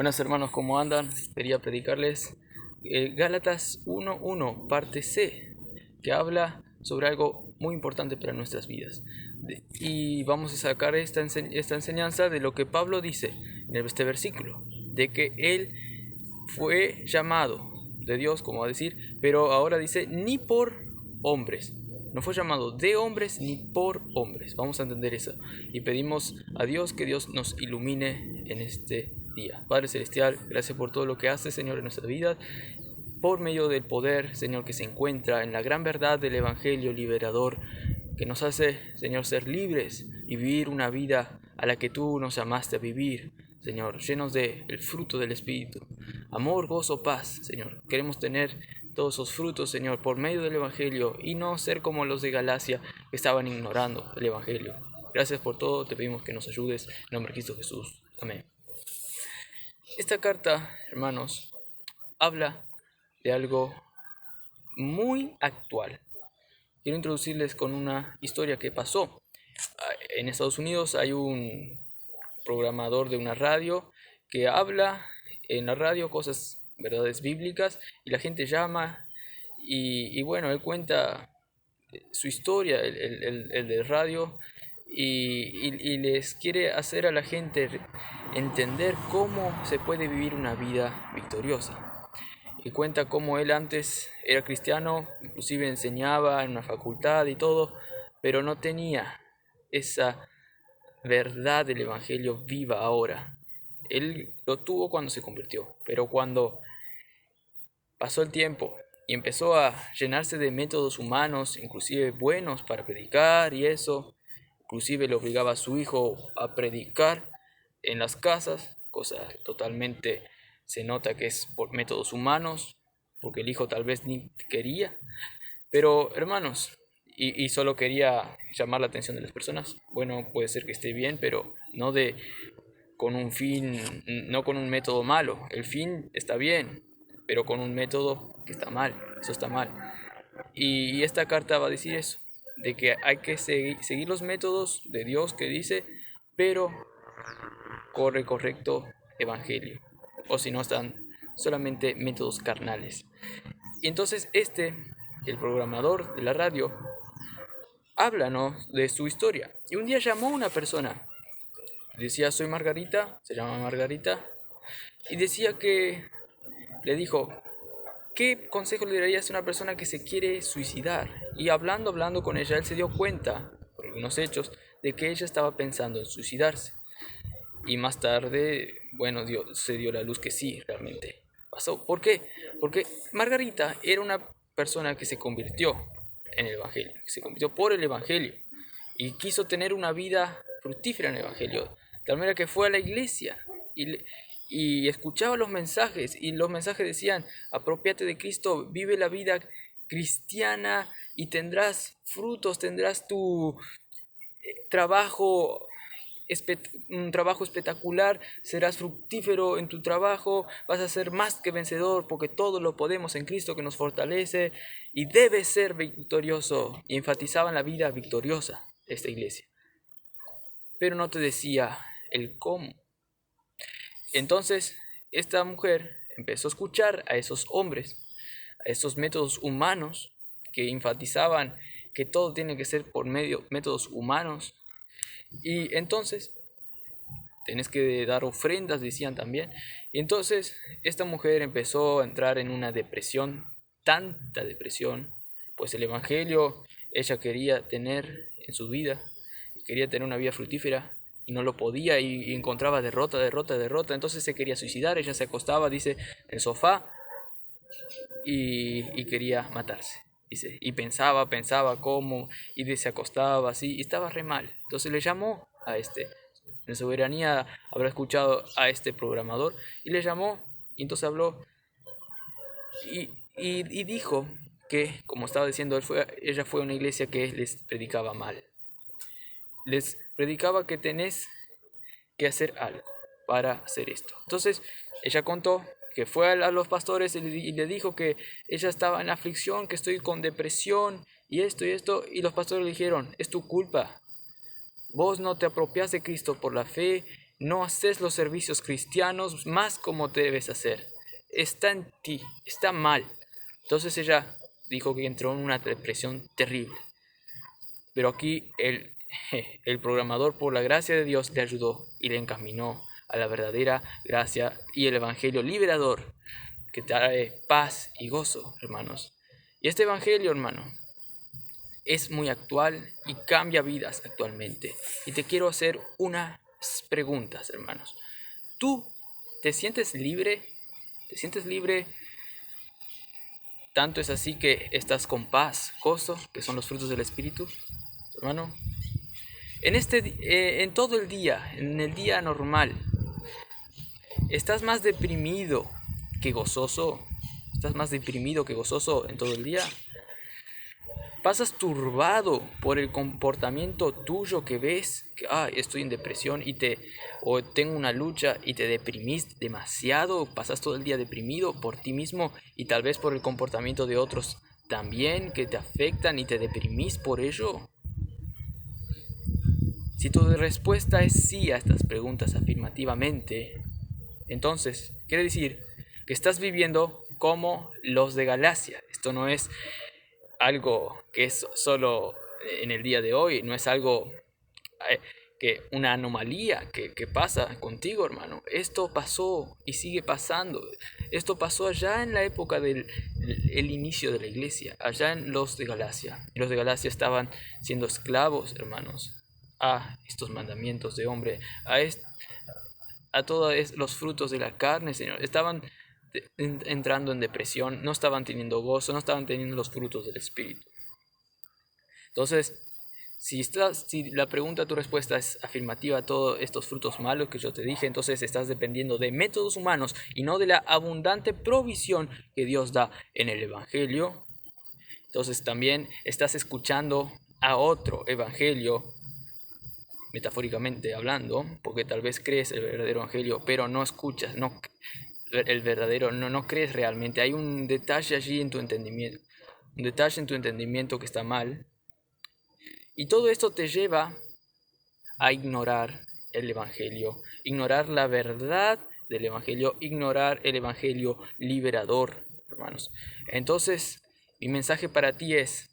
Buenas hermanos, ¿cómo andan? Quería predicarles Gálatas 1:1, parte C, que habla sobre algo muy importante para nuestras vidas. Y vamos a sacar esta enseñanza de lo que Pablo dice en este versículo, de que él fue llamado de Dios, como va a decir, pero ahora dice, ni por hombres. No fue llamado de hombres ni por hombres. Vamos a entender eso. Y pedimos a Dios que Dios nos ilumine en este día. Padre Celestial, gracias por todo lo que haces, Señor, en nuestra vida. Por medio del poder, Señor, que se encuentra en la gran verdad del Evangelio liberador, que nos hace, Señor, ser libres y vivir una vida a la que tú nos llamaste a vivir, Señor, llenos de el fruto del Espíritu. Amor, gozo, paz, Señor. Queremos tener todos esos frutos, Señor, por medio del Evangelio y no ser como los de Galacia que estaban ignorando el Evangelio. Gracias por todo, te pedimos que nos ayudes. En nombre de Cristo Jesús. Amén. Esta carta, hermanos, habla de algo muy actual. Quiero introducirles con una historia que pasó. En Estados Unidos hay un programador de una radio que habla en la radio cosas, verdades bíblicas, y la gente llama y bueno, él cuenta su historia, el de radio, y les quiere hacer a la gente entender cómo se puede vivir una vida victoriosa. Y cuenta cómo él antes era cristiano, inclusive enseñaba en una facultad y todo, pero no tenía esa verdad del Evangelio viva ahora. Él lo tuvo cuando se convirtió, pero cuando pasó el tiempo y empezó a llenarse de métodos humanos, inclusive buenos para predicar y eso, inclusive le obligaba a su hijo a predicar en las casas, cosa totalmente se nota que es por métodos humanos, porque el hijo tal vez ni quería, pero hermanos, y solo quería llamar la atención de las personas. Bueno, puede ser que esté bien, pero no con un fin, no con un método malo. El fin está bien, pero con un método que está mal. Eso está mal. Y esta carta va a decir eso, de que hay que seguir los métodos de Dios que dice, pero corre correcto evangelio. O si no, están solamente métodos carnales. Y entonces el programador de la radio, háblanos de su historia. Y un día llamó a una persona. Decía, soy Margarita, se llama Margarita. Y decía que, le dijo, ¿qué consejo le darías a una persona que se quiere suicidar? Y hablando con ella, él se dio cuenta, por algunos hechos, de que ella estaba pensando en suicidarse. Y más tarde, bueno, se dio la luz que sí, realmente pasó. ¿Por qué? Porque Margarita era una persona que se convirtió en el Evangelio, que se convirtió por el Evangelio y quiso tener una vida fructífera en el Evangelio. De tal manera que fue a la iglesia y escuchaba los mensajes, y los mensajes decían, apropiate de Cristo, vive la vida cristiana y tendrás frutos, tendrás tu trabajo, un trabajo espectacular, serás fructífero en tu trabajo, vas a ser más que vencedor porque todo lo podemos en Cristo que nos fortalece y debes ser victorioso. Y enfatizaban la vida victoriosa de esta iglesia, pero no te decía el cómo. Entonces esta mujer empezó a escuchar a esos hombres, a esos métodos humanos que enfatizaban que todo tiene que ser por métodos humanos. Y entonces tenés que dar ofrendas, decían también. Y entonces esta mujer empezó a entrar en una depresión, tanta depresión, pues el Evangelio ella quería tener en su vida, quería tener una vida fructífera y no lo podía, y encontraba derrota. Entonces se quería suicidar. Ella se acostaba, dice, en el sofá y quería matarse. Dice, y pensaba cómo, y se acostaba así, y estaba re mal. Entonces le llamó a en Soberanía habrá escuchado a este programador, y le llamó, y entonces habló, y dijo que, como estaba diciendo, ella fue a una iglesia que les predicaba mal. Les predicaba que tenés que hacer algo para hacer esto. Entonces ella contó que fue a los pastores y le dijo que ella estaba en aflicción, que estoy con depresión y esto, y los pastores le dijeron, es tu culpa, vos no te apropias de Cristo por la fe, no haces los servicios cristianos más como debes hacer. Está en ti, está mal. Entonces ella dijo que entró en una depresión terrible. Pero aquí el programador, por la gracia de Dios, le ayudó y le encaminó a la verdadera gracia y el evangelio liberador que trae paz y gozo, hermanos. Y este evangelio, hermano, es muy actual y cambia vidas actualmente. Y te quiero hacer unas preguntas, hermanos. ¿Tú te sientes libre? ¿Te sientes libre? Tanto es así que estás con paz, gozo, que son los frutos del Espíritu, hermano. En todo el día, en el día normal, ¿estás más deprimido que gozoso? ¿Estás más deprimido que gozoso en todo el día? ¿Pasas turbado por el comportamiento tuyo que ves? Que estoy en depresión o tengo una lucha y te deprimís demasiado. ¿Pasas todo el día deprimido por ti mismo y tal vez por el comportamiento de otros también que te afectan y te deprimís por ello? Si tu respuesta es sí a estas preguntas afirmativamente, entonces quiere decir que estás viviendo como los de Galacia. Esto no es algo que es solo en el día de hoy, no es algo que una anomalía que pasa contigo, hermano. Esto pasó y sigue pasando. Esto pasó allá en la época del inicio de la iglesia, allá en los de Galacia. Los de Galacia estaban siendo esclavos, hermanos, a estos mandamientos de hombre, a todos los frutos de la carne, Señor. Estaban entrando en depresión, no estaban teniendo gozo, no estaban teniendo los frutos del Espíritu. Entonces, si la pregunta, tu respuesta es afirmativa a todos estos frutos malos que yo te dije, entonces estás dependiendo de métodos humanos y no de la abundante provisión que Dios da en el Evangelio. Entonces también estás escuchando a otro Evangelio, metafóricamente hablando, porque tal vez crees el verdadero Evangelio, pero no escuchas, el verdadero, no crees realmente. Hay un detalle allí en tu entendimiento, un detalle en tu entendimiento que está mal. Y todo esto te lleva a ignorar el Evangelio, ignorar la verdad del Evangelio, ignorar el Evangelio liberador, hermanos. Entonces, mi mensaje para ti es: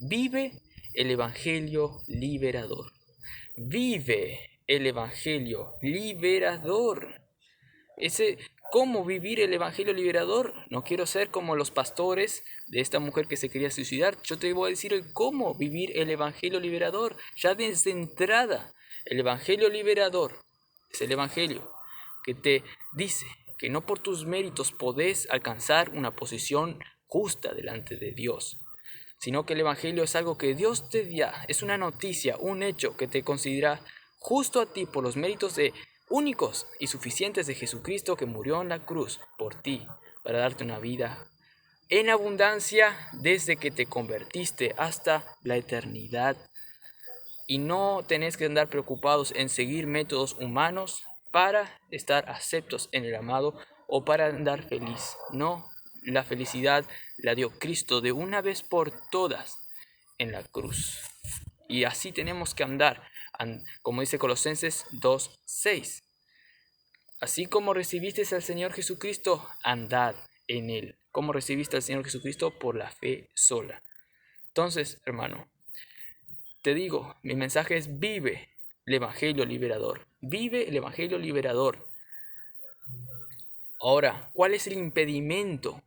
vive el Evangelio liberador. Vive el Evangelio liberador. ¿Cómo vivir el Evangelio liberador? No quiero ser como los pastores de esta mujer que se quería suicidar. Yo te voy a decir el cómo vivir el Evangelio liberador. Ya desde entrada, el Evangelio liberador es el Evangelio que te dice que no por tus méritos podés alcanzar una posición justa delante de Dios, sino que el Evangelio es algo que Dios te da, es una noticia, un hecho que te considera justo a ti por los méritos únicos y suficientes de Jesucristo, que murió en la cruz por ti para darte una vida en abundancia desde que te convertiste hasta la eternidad. Y no tenés que andar preocupados en seguir métodos humanos para estar aceptos en el amado o para andar feliz. No, la felicidad la dio Cristo de una vez por todas en la cruz. Y así tenemos que andar, como dice Colosenses 2:6. Así como recibiste al Señor Jesucristo, andad en Él. ¿Cómo recibiste al Señor Jesucristo? Por la fe sola. Entonces, hermano, te digo, mi mensaje es: vive el Evangelio liberador. Vive el Evangelio liberador. Ahora, ¿cuál es el impedimento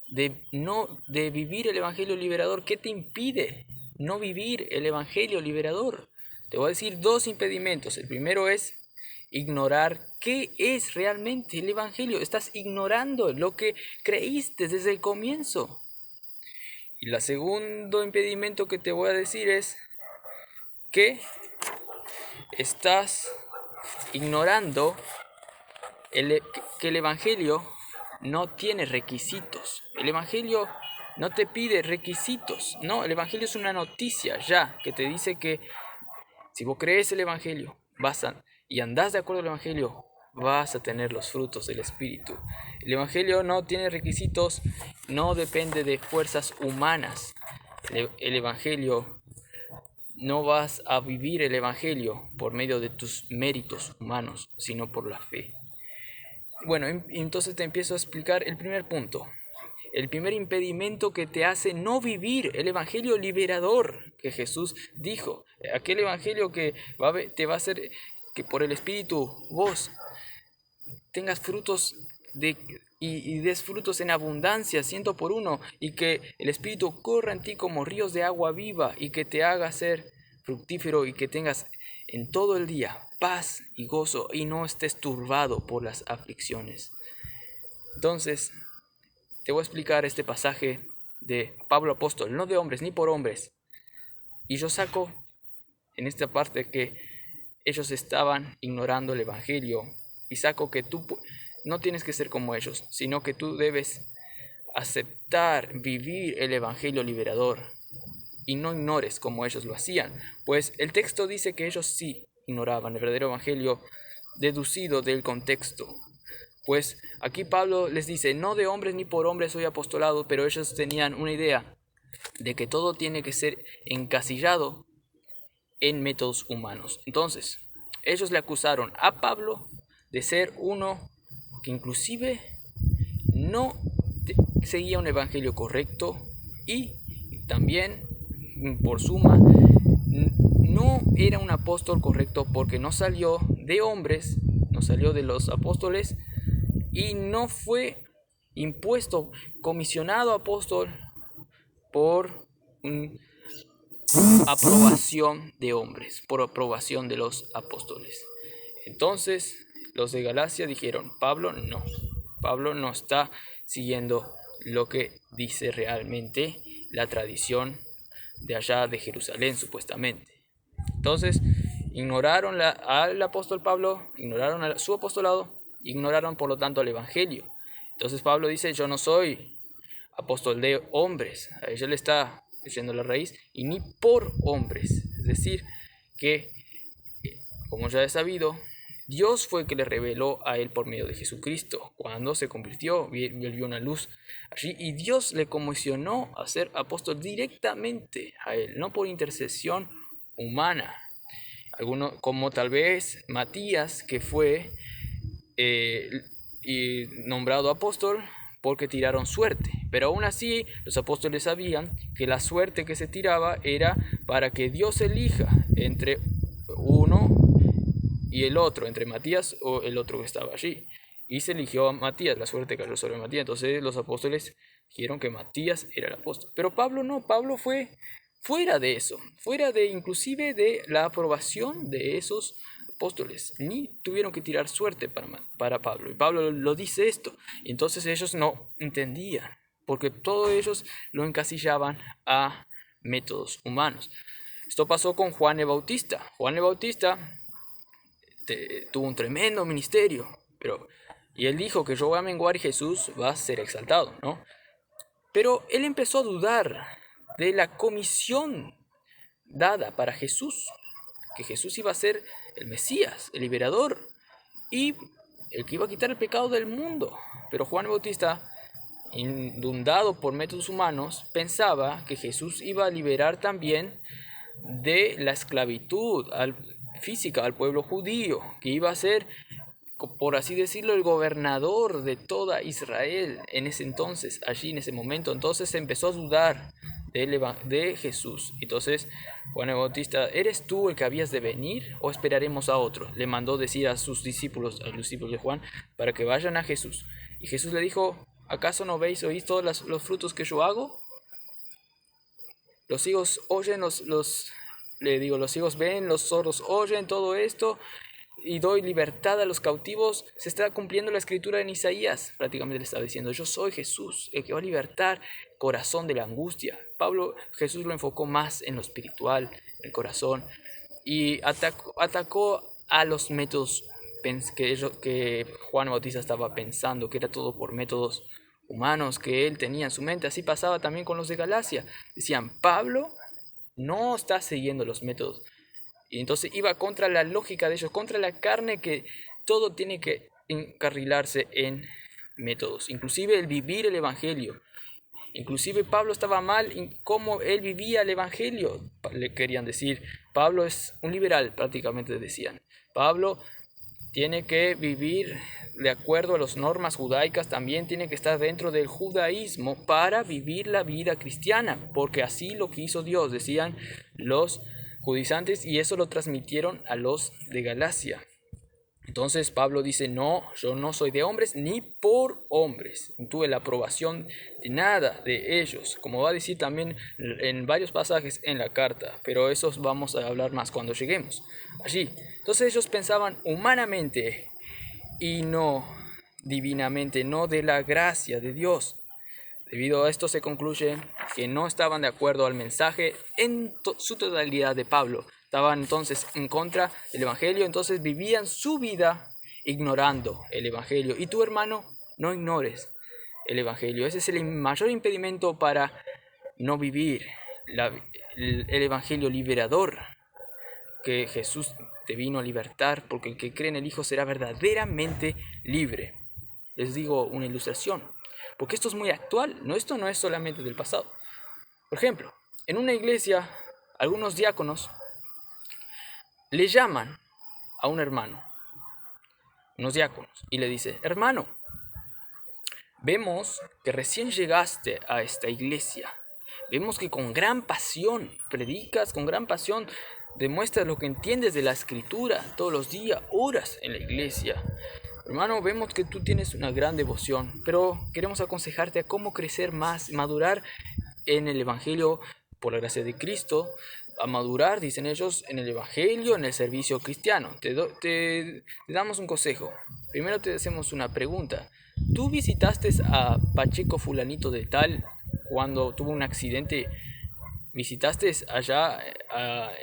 de vivir el Evangelio liberador? ¿Qué te impide no vivir el Evangelio liberador? Te voy a decir dos impedimentos. El primero es ignorar qué es realmente el Evangelio. Estás ignorando lo que creíste desde el comienzo. Y el segundo impedimento que te voy a decir es que estás ignorando que el Evangelio no tiene requisitos. El Evangelio no te pide requisitos. No, el Evangelio es una noticia ya que te dice que si vos crees el Evangelio y andás de acuerdo al Evangelio, vas a tener los frutos del Espíritu. El Evangelio no tiene requisitos, no depende de fuerzas humanas. El Evangelio no vas a vivir el Evangelio por medio de tus méritos humanos, sino por la fe. Bueno, entonces te empiezo a explicar el primer punto. El primer impedimento que te hace no vivir el Evangelio liberador que Jesús dijo. Aquel Evangelio que te va a hacer que por el Espíritu vos tengas frutos y des frutos en abundancia, 100 por 1, y que el Espíritu corra en ti como ríos de agua viva y que te haga ser fructífero y que tengas en todo el día paz y gozo y no estés turbado por las aflicciones. Entonces, te voy a explicar este pasaje de Pablo apóstol, no de hombres ni por hombres. Y yo saco en esta parte que ellos estaban ignorando el Evangelio y saco que tú no tienes que ser como ellos, sino que tú debes aceptar, vivir el Evangelio liberador y no ignores como ellos lo hacían, pues el texto dice que ellos sí ignoraban el verdadero Evangelio deducido del contexto. Pues aquí Pablo les dice, no de hombres ni por hombres soy apostolado, pero ellos tenían una idea de que todo tiene que ser encasillado en métodos humanos. Entonces, ellos le acusaron a Pablo de ser uno que inclusive no seguía un evangelio correcto y también, por suma, no era un apóstol correcto porque no salió de hombres, no salió de los apóstoles y no fue impuesto, comisionado apóstol por aprobación de hombres, por aprobación de los apóstoles. Entonces los de Galacia dijeron, Pablo no está siguiendo lo que dice realmente la tradición de allá de Jerusalén supuestamente. Entonces ignoraron al apóstol Pablo, ignoraron a su apostolado, ignoraron por lo tanto al Evangelio. Entonces Pablo dice, yo no soy apóstol de hombres, a ella le está diciendo la raíz, y ni por hombres, es decir, que como ya he sabido, Dios fue el que le reveló a él por medio de Jesucristo. Cuando se convirtió, vio una luz allí y Dios le comisionó a ser apóstol directamente a él, no por intercesión humana. Algunos, como tal vez Matías, que fue nombrado apóstol porque tiraron suerte. Pero aún así, los apóstoles sabían que la suerte que se tiraba era para que Dios elija entre uno y el otro, entre Matías o el otro que estaba allí. Y se eligió a Matías, la suerte cayó sobre Matías. Entonces los apóstoles dijeron que Matías era el apóstol. Pero Pablo no, Pablo fue fuera de eso, fuera de inclusive de la aprobación de esos apóstoles. Ni tuvieron que tirar suerte para Pablo. Y Pablo lo dice esto. Y entonces ellos no entendían, porque todos ellos lo encasillaban a métodos humanos. Esto pasó con Juan el Bautista. Juan el Bautista tuvo un tremendo ministerio, y él dijo que yo voy a menguar y Jesús va a ser exaltado, ¿no? Pero él empezó a dudar de la comisión dada para Jesús, que Jesús iba a ser el Mesías, el liberador, y el que iba a quitar el pecado del mundo. Pero Juan el Bautista, inundado por métodos humanos, pensaba que Jesús iba a liberar también de la esclavitud física al pueblo judío, que iba a ser, por así decirlo, el gobernador de toda Israel en ese entonces, allí en ese momento. Entonces se empezó a dudar de Jesús. Entonces Juan el Bautista, ¿eres tú el que habías de venir o esperaremos a otro? Le mandó decir a sus discípulos, a los discípulos de Juan, para que vayan a Jesús. Y Jesús le dijo, ¿acaso no veis, oís todos los frutos que yo hago? Los ciegos oyen, los ciegos ven, los sordos oyen todo esto, y doy libertad a los cautivos. Se está cumpliendo la escritura en Isaías. Prácticamente le estaba diciendo, yo soy Jesús, el que va a libertar el corazón de la angustia. Jesús lo enfocó más en lo espiritual, en el corazón, y atacó a los métodos que Juan Bautista estaba pensando, que era todo por métodos humanos que él tenía en su mente. Así pasaba también con los de Galacia. Decían, Pablo no está siguiendo los métodos. Y entonces iba contra la lógica de ellos, contra la carne, que todo tiene que encarrilarse en métodos. Inclusive el vivir el Evangelio. Inclusive Pablo estaba mal en cómo él vivía el evangelio. Le querían decir, Pablo es un liberal, prácticamente decían. Pablo tiene que vivir de acuerdo a las normas judaicas, también tiene que estar dentro del judaísmo para vivir la vida cristiana, porque así lo quiso Dios, decían los judaizantes, y eso lo transmitieron a los de Galacia. Entonces Pablo dice, no, yo no soy de hombres ni por hombres. No tuve la aprobación de nada de ellos, como va a decir también en varios pasajes en la carta, pero esos vamos a hablar más cuando lleguemos allí. Entonces ellos pensaban humanamente y no divinamente, no de la gracia de Dios. Debido a esto se concluye que no estaban de acuerdo al mensaje en su totalidad de Pablo. Estaban entonces en contra del Evangelio, entonces vivían su vida ignorando el Evangelio. Y tú, hermano, no ignores el Evangelio. Ese es el mayor impedimento para no vivir el Evangelio liberador, que Jesús te vino a libertar, porque el que cree en el Hijo será verdaderamente libre. Les digo una ilustración, porque esto es muy actual, esto no es solamente del pasado. Por ejemplo, en una iglesia, algunos diáconos le llaman a un hermano, unos diáconos, y le dice, hermano, vemos que recién llegaste a esta iglesia, vemos que con gran pasión predicas, con gran pasión demuestras lo que entiendes de la escritura todos los días, oras en la iglesia. Hermano, vemos que tú tienes una gran devoción, pero queremos aconsejarte a cómo crecer más, madurar en el Evangelio por la gracia de Cristo, a madurar, dicen ellos, en el Evangelio, en el servicio cristiano. Te damos un consejo. Primero te hacemos una pregunta. ¿Tú visitaste a Pacheco fulanito de tal cuando tuvo un accidente? ¿Visitaste allá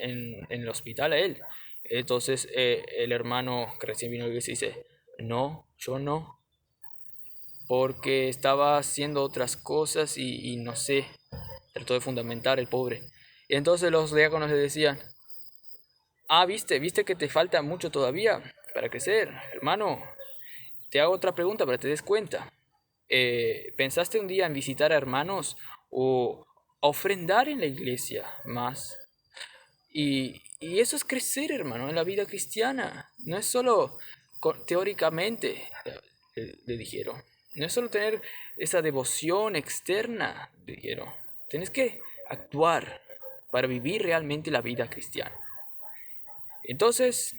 en el hospital a él? Entonces el hermano que recién vino a la iglesia dice, no, yo no, porque estaba haciendo otras cosas y no sé, trató de fundamentar el pobre. Y entonces los diáconos le decían, ¿viste que te falta mucho todavía para crecer? Hermano, te hago otra pregunta para que te des cuenta. ¿Pensaste un día en visitar a hermanos o ofrendar en la iglesia más? Y eso es crecer, hermano, en la vida cristiana. No es solo teóricamente, le dijeron. No es solo tener esa devoción externa, le dijeron. Tienes que actuar para vivir realmente la vida cristiana. Entonces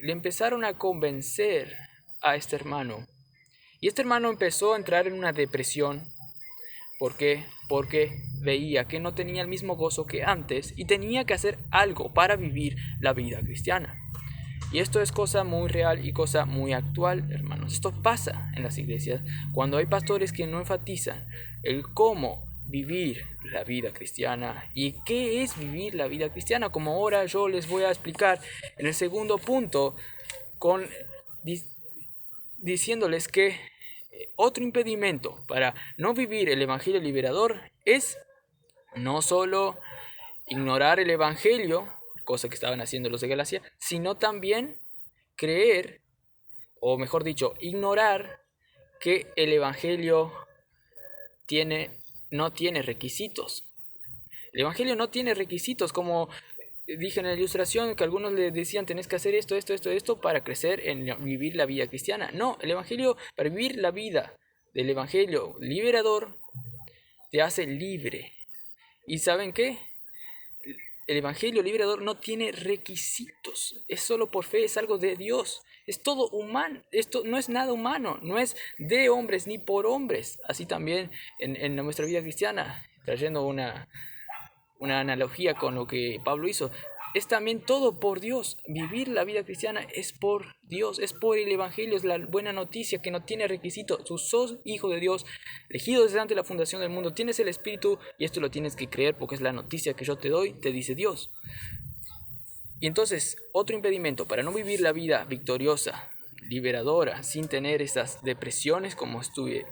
le empezaron a convencer a este hermano. Y este hermano empezó a entrar en una depresión. ¿Por qué? Porque veía que no tenía el mismo gozo que antes y tenía que hacer algo para vivir la vida cristiana. Y esto es cosa muy real y cosa muy actual, hermanos. Esto pasa en las iglesias cuando hay pastores que no enfatizan el cómo vivir la vida cristiana y qué es vivir la vida cristiana, como ahora yo les voy a explicar en el segundo punto, diciéndoles que otro impedimento para no vivir el evangelio liberador es no solo ignorar el evangelio, cosa que estaban haciendo los de Galacia, sino también creer, o mejor dicho, ignorar que el evangelio no tiene requisitos. El evangelio no tiene requisitos, como dije en la ilustración, que algunos le decían tenés que hacer esto para crecer en vivir la vida cristiana. No, el evangelio, para vivir la vida del evangelio liberador, te hace libre. ¿Y saben qué? El evangelio liberador no tiene requisitos, es solo por fe, es algo de Dios, es todo humano, esto no es nada humano, no es de hombres ni por hombres. Así también en nuestra vida cristiana, trayendo una analogía con lo que Pablo hizo, es también todo por Dios. Vivir la vida cristiana es por Dios, es por el evangelio, es la buena noticia que no tiene requisitos. Tú sos hijo de Dios, elegido desde antes de la fundación del mundo, tienes el Espíritu y esto lo tienes que creer porque es la noticia que yo te doy, te dice Dios. Y entonces, otro impedimento para no vivir la vida victoriosa, liberadora, sin tener esas depresiones como estuve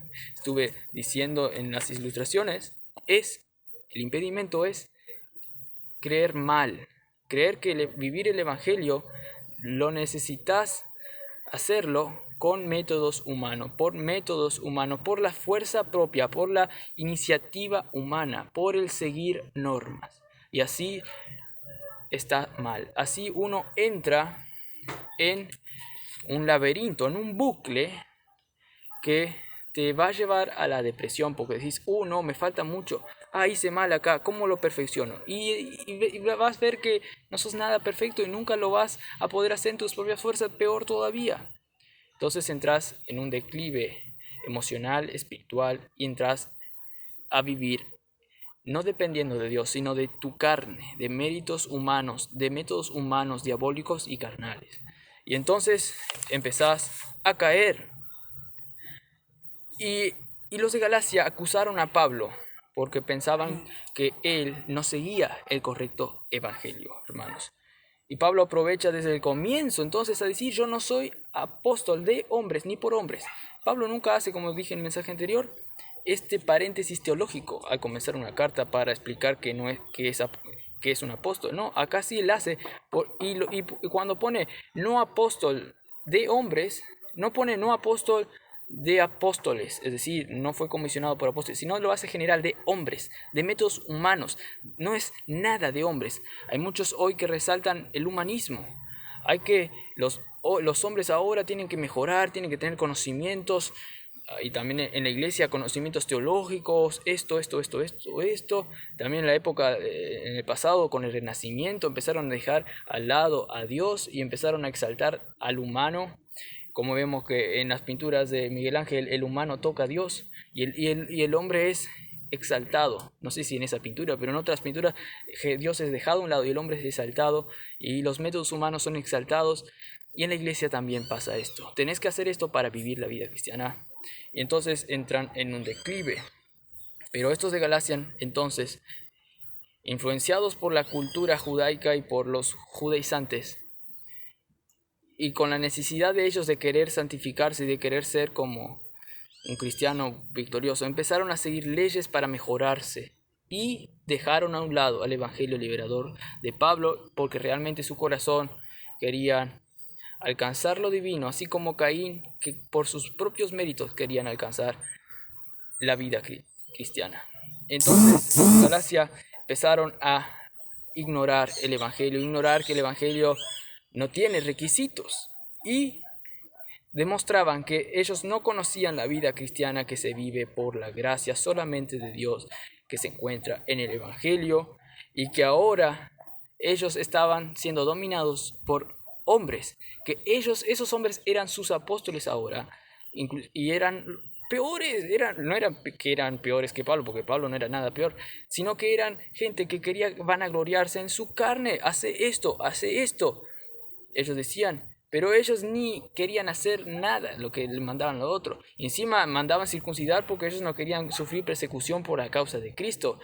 diciendo en las ilustraciones, el impedimento es creer mal. Creer que vivir el evangelio lo necesitas hacerlo con métodos humanos, por la fuerza propia, por la iniciativa humana, por el seguir normas. Y así está mal. Así uno entra en un laberinto, en un bucle que te va a llevar a la depresión, porque decís, no, me falta mucho, hice mal acá, ¿cómo lo perfecciono? Y vas a ver que no sos nada perfecto y nunca lo vas a poder hacer en tus propias fuerzas, peor todavía. Entonces entras en un declive emocional, espiritual, y entras a vivir no dependiendo de Dios, sino de tu carne, de méritos humanos, de métodos humanos, diabólicos y carnales. Y entonces empezás a caer. Y los de Galacia acusaron a Pablo porque pensaban que él no seguía el correcto evangelio, hermanos. Y Pablo aprovecha desde el comienzo entonces a decir, yo no soy apóstol de hombres ni por hombres. Pablo nunca hace, como dije en el mensaje anterior, este paréntesis teológico al comenzar una carta para explicar que es un apóstol. No, acá sí él hace, y cuando pone no apóstol de hombres, no pone no apóstol de apóstoles, es decir, no fue comisionado por apóstoles, sino lo hace general de hombres, de métodos humanos, no es nada de hombres. Hay muchos hoy que resaltan el humanismo, hay que los hombres ahora tienen que mejorar, tienen que tener conocimientos, y también en la iglesia conocimientos teológicos, esto, también en la época, en el pasado con el Renacimiento, empezaron a dejar al lado a Dios y empezaron a exaltar al humano. Como vemos que en las pinturas de Miguel Ángel el humano toca a Dios y el hombre es exaltado. No sé si en esa pintura, pero en otras pinturas Dios es dejado a un lado y el hombre es exaltado y los métodos humanos son exaltados. Y en la iglesia también pasa esto. Tenés que hacer esto para vivir la vida cristiana. Y entonces entran en un declive. Pero estos de Galacia, entonces, influenciados por la cultura judaica y por los judaizantes, y con la necesidad de ellos de querer santificarse y de querer ser como un cristiano victorioso, empezaron a seguir leyes para mejorarse y dejaron a un lado al evangelio liberador de Pablo porque realmente su corazón querían alcanzar lo divino, así como Caín, que por sus propios méritos querían alcanzar la vida cristiana. Entonces, en Galacia empezaron a ignorar el evangelio, ignorar que el evangelio no tiene requisitos y demostraban que ellos no conocían la vida cristiana que se vive por la gracia solamente de Dios que se encuentra en el evangelio y que ahora ellos estaban siendo dominados por hombres, que esos hombres eran sus apóstoles ahora y eran peores, no eran que eran peores que Pablo, porque Pablo no era nada peor, sino que eran gente que quería vanagloriarse en su carne, hace esto. Ellos decían, pero ellos ni querían hacer nada lo que le mandaban los otros. Y encima mandaban circuncidar porque ellos no querían sufrir persecución por la causa de Cristo.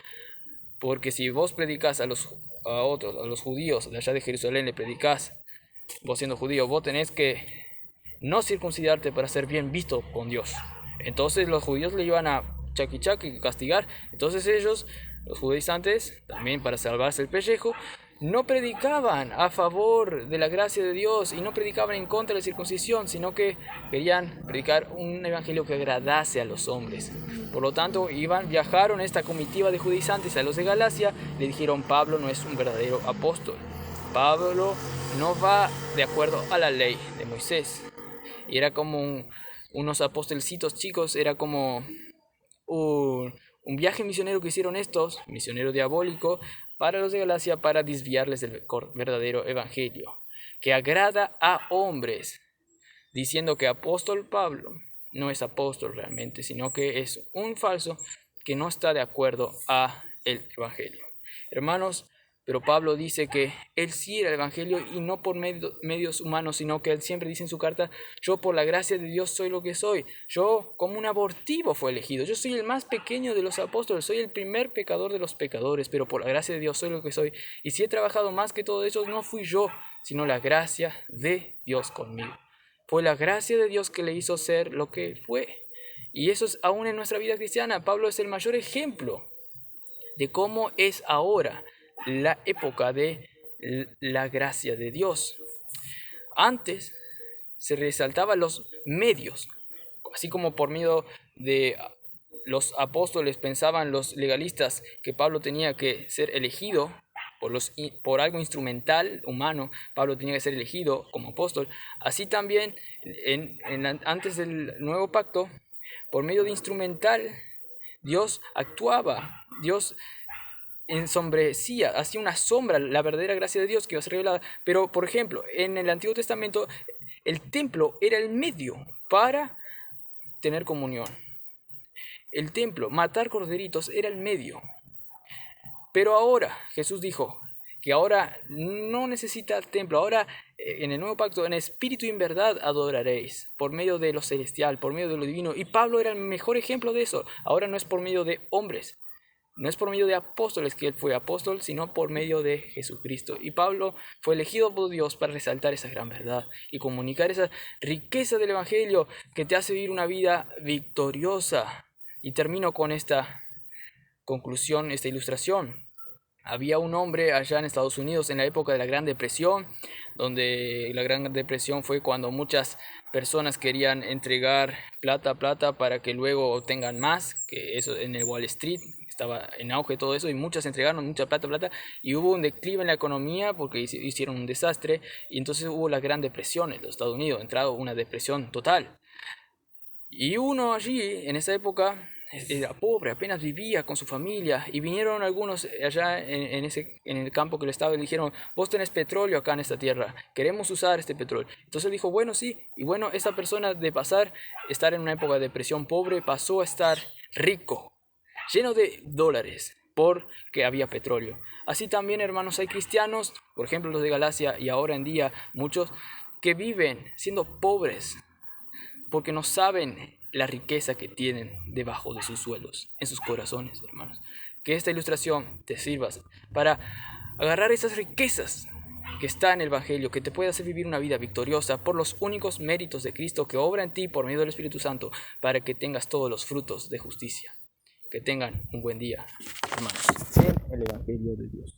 Porque si vos predicás a los judíos de allá de Jerusalén, le predicás, vos siendo judío, vos tenés que no circuncidarte para ser bien visto con Dios. Entonces los judíos le iban a chaqui castigar. Entonces ellos, los judaizantes, también para salvarse el pellejo, no predicaban a favor de la gracia de Dios y no predicaban en contra de la circuncisión, sino que querían predicar un evangelio que agradase a los hombres. Por lo tanto, viajaron esta comitiva de judaizantes a los de Galacia, le dijeron, Pablo no es un verdadero apóstol. Pablo no va de acuerdo a la ley de Moisés. Y era como unos apostolcitos chicos, era como un viaje misionero que hicieron estos, misionero diabólico, para los de Galacia para desviarles del verdadero evangelio, que agrada a hombres, diciendo que apóstol Pablo no es apóstol realmente, sino que es un falso que no está de acuerdo a el evangelio. Hermanos, pero Pablo dice que él sí era el evangelio y no por medios humanos, sino que él siempre dice en su carta, yo por la gracia de Dios soy lo que soy. Yo como un abortivo fui elegido. Yo soy el más pequeño de los apóstoles, soy el primer pecador de los pecadores, pero por la gracia de Dios soy lo que soy. Y si he trabajado más que todos ellos, no fui yo, sino la gracia de Dios conmigo. Fue la gracia de Dios que le hizo ser lo que fue. Y eso es aún en nuestra vida cristiana. Pablo es el mayor ejemplo de cómo es ahora la época de la gracia de Dios. Antes se resaltaban los medios, así como por medio de los apóstoles pensaban los legalistas que Pablo tenía que ser elegido por algo instrumental, humano. Pablo tenía que ser elegido como apóstol. Así también, antes del nuevo pacto, por medio de instrumental, Dios actuaba, Dios ensombrecía, hacía una sombra, la verdadera gracia de Dios que iba a ser revelada. Pero, por ejemplo, en el Antiguo Testamento, el templo era el medio para tener comunión. El templo, matar corderitos, era el medio. Pero ahora Jesús dijo que ahora no necesita templo. Ahora en el nuevo pacto, en espíritu y en verdad adoraréis, por medio de lo celestial, por medio de lo divino. Y Pablo era el mejor ejemplo de eso. Ahora no es por medio de hombres, no es por medio de apóstoles que él fue apóstol, sino por medio de Jesucristo. Y Pablo fue elegido por Dios para resaltar esa gran verdad y comunicar esa riqueza del Evangelio que te hace vivir una vida victoriosa. Y termino con esta conclusión, esta ilustración. Había un hombre allá en Estados Unidos en la época de la Gran Depresión, donde la Gran Depresión fue cuando muchas personas querían entregar plata para que luego tengan más, que eso en el Wall Street estaba en auge todo eso, y muchas entregaron mucha plata, y hubo un declive en la economía porque hicieron un desastre, y entonces hubo la Gran Depresión en los Estados Unidos, entrado una depresión total. Y uno allí, en esa época, era pobre, apenas vivía con su familia, y vinieron algunos allá en el campo que le estaba y le dijeron: vos tenés petróleo acá en esta tierra, queremos usar este petróleo. Entonces él dijo: bueno, sí. Y bueno, esa persona, de estar en una época de depresión pobre, pasó a estar rico, lleno de dólares, porque había petróleo. Así también, hermanos, hay cristianos, por ejemplo los de Galacia, y ahora en día muchos, que viven siendo pobres porque no saben la riqueza que tienen debajo de sus suelos, en sus corazones, hermanos. Que esta ilustración te sirva para agarrar esas riquezas que está en el Evangelio, que te puede hacer vivir una vida victoriosa por los únicos méritos de Cristo que obra en ti por medio del Espíritu Santo, para que tengas todos los frutos de justicia. Que tengan un buen día, hermanos, en el Evangelio de Dios.